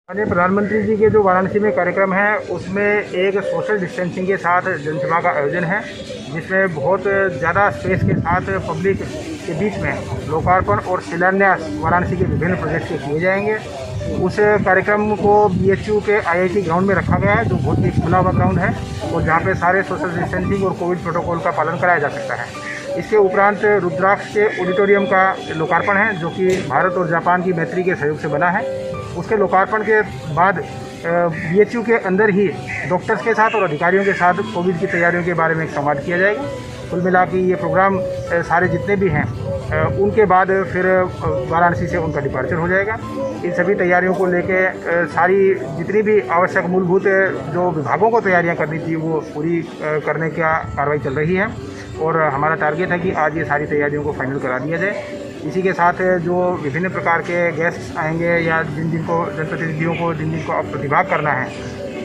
माननीय प्रधानमंत्री जी के जो वाराणसी में कार्यक्रम है उसमें एक सोशल डिस्टेंसिंग के साथ जनसभा का आयोजन है, जिसमें बहुत ज़्यादा स्पेस के साथ पब्लिक के बीच में लोकार्पण और शिलान्यास वाराणसी के विभिन्न प्रोजेक्ट के किए जाएंगे। उस कार्यक्रम को BHU के IIT ग्राउंड में रखा गया है, जो बहुत ही खुला हुआ ग्राउंड है और जहाँ पे सारे सोशल डिस्टेंसिंग और कोविड प्रोटोकॉल का पालन कराया जा सकता है। इसके उपरांत रुद्राक्ष के ऑडिटोरियम का लोकार्पण है, जो कि भारत और जापान की मैत्री के सहयोग से बना है। उसके लोकार्पण के बाद BHU के अंदर ही डॉक्टर्स के साथ और अधिकारियों के साथ कोविड की तैयारियों के बारे में एक संवाद किया जाएगा। कुल मिला के ये प्रोग्राम सारे जितने भी हैं उनके बाद फिर वाराणसी से उनका डिपार्चर हो जाएगा। इन सभी तैयारियों को लेके सारी जितनी भी आवश्यक मूलभूत जो विभागों को तैयारियां करनी थी वो पूरी करने का कार्रवाई चल रही है और हमारा टारगेट है कि आज ये सारी तैयारियों को फाइनल करा दिया जाए। इसी के साथ जो विभिन्न प्रकार के गेस्ट आएंगे या जिन को जनप्रतिनिधियों को जिन को प्रतिभाग करना है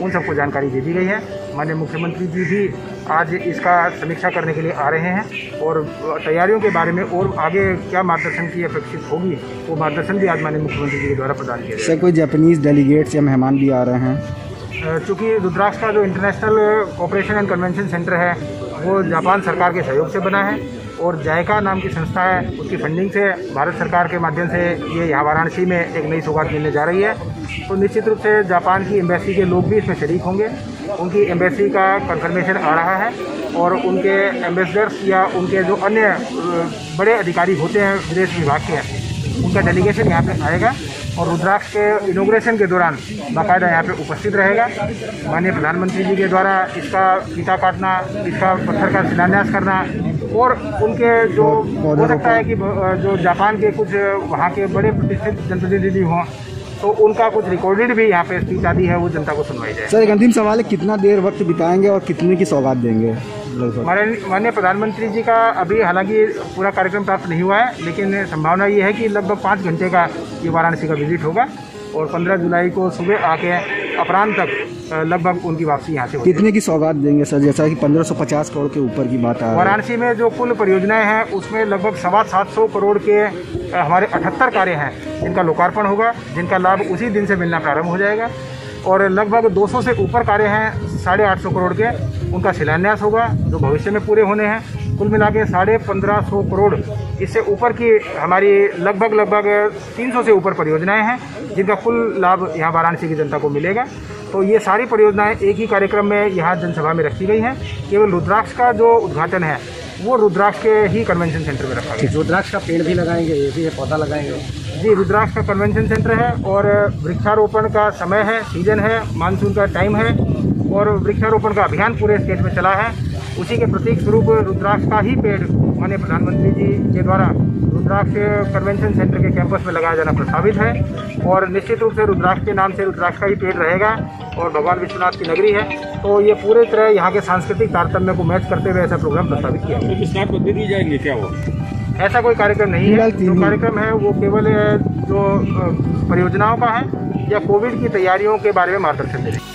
उन सबको जानकारी दे दी गई है। माननीय मुख्यमंत्री जी भी आज इसका समीक्षा करने के लिए आ रहे हैं और तैयारियों के बारे में और आगे क्या मार्गदर्शन की अपेक्षित होगी वो मार्गदर्शन भी आज माननीय मुख्यमंत्री जी के द्वारा प्रदान किया जाएगा। सर, कोई जापानीज़ डेलीगेट्स या मेहमान भी आ रहे हैं? चूँकि रुद्राक्ष का जो international cooperation and convention centre है वो जापान सरकार के सहयोग से बना है और जायका नाम की संस्था है, उसकी फंडिंग से भारत सरकार के माध्यम से ये यहाँ वाराणसी में एक नई सौगात मिलने जा रही है। तो निश्चित रूप से जापान की एम्बेसी के लोग भी इसमें शरीक होंगे। उनकी एम्बेसी का कंफर्मेशन आ रहा है और उनके एम्बेसडर्स या उनके जो अन्य बड़े अधिकारी होते हैं विदेश विभाग के, उनका डेलीगेशन यहाँ पे आएगा और रुद्राक्ष के इनॉग्रेशन के दौरान बाकायदा यहाँ पे उपस्थित रहेगा। माननीय प्रधानमंत्री जी के द्वारा इसका फीता काटना, इसका पत्थर का शिलान्यास करना और उनके जो हो सकता है कि जो जापान के कुछ वहाँ के बड़े प्रतिष्ठित जनप्रतिनिधि हों तो उनका कुछ रिकॉर्डेड भी यहाँ पे स्पीच आदि है वो जनता को सुनवाई जाए। सर, एक अंतिम सवाल है, कितना देर वक्त बिताएंगे और कितने की सौगात देंगे? माननीय प्रधानमंत्री जी का अभी हालांकि पूरा कार्यक्रम प्राप्त नहीं हुआ है, लेकिन संभावना ये है कि लगभग 5 घंटे का ये वाराणसी का विजिट होगा और 15 जुलाई को सुबह आके अपराह्न तक लगभग उनकी वापसी यहाँ से होगी। कितने की सौगात देंगे सर? जैसा कि 1550 करोड़ के ऊपर की बात है। वाराणसी में जो कुल परियोजनाएं हैं उसमें लगभग 725 करोड़ के हमारे 78 कार्य हैं जिनका लोकार्पण होगा, जिनका लाभ उसी दिन से मिलना प्रारंभ हो जाएगा और लगभग 200 से ऊपर कार्य हैं 850 करोड़ के, उनका शिलान्यास होगा जो भविष्य में पूरे होने हैं। कुल मिला के 1550 करोड़, इससे ऊपर की हमारी लगभग 300 से ऊपर परियोजनाएं हैं जिनका कुल लाभ यहाँ वाराणसी की जनता को मिलेगा। तो ये सारी परियोजनाएं एक ही कार्यक्रम में यहाँ जनसभा में रखी गई हैं। केवल रुद्राक्ष का जो उद्घाटन है वो रुद्राक्ष के ही कन्वेंशन सेंटर में रखा गया। रुद्राक्ष का पेड़ भी लगाएंगे, ये भी पौधा लगाएंगे? जी, रुद्राक्ष का कन्वेंशन सेंटर है और वृक्षारोपण का समय है, सीजन है, मानसून का टाइम है और वृक्षारोपण का अभियान पूरे स्टेट में चला है। उसी के प्रतीक स्वरूप रुद्राक्ष का ही पेड़ माननीय प्रधानमंत्री जी के द्वारा रुद्राक्ष कन्वेंशन सेंटर के कैंपस में लगाया जाना प्रस्तावित है और निश्चित रूप से रुद्राक्ष के नाम से रुद्राक्ष का ही पेड़ रहेगा और भगवान विश्वनाथ की नगरी है तो ये पूरे तरह यहाँ के सांस्कृतिक तारतम्य को मैच करते हुए ऐसा प्रोग्राम प्रस्तावित किया है। किसान को दे दी जाएंगे क्या? वो ऐसा कोई कार्यक्रम नहीं है। जो कार्यक्रम है वो केवल जो परियोजनाओं का है या कोविड की तैयारियों के बारे में मार्गदर्शन दे रहे हैं।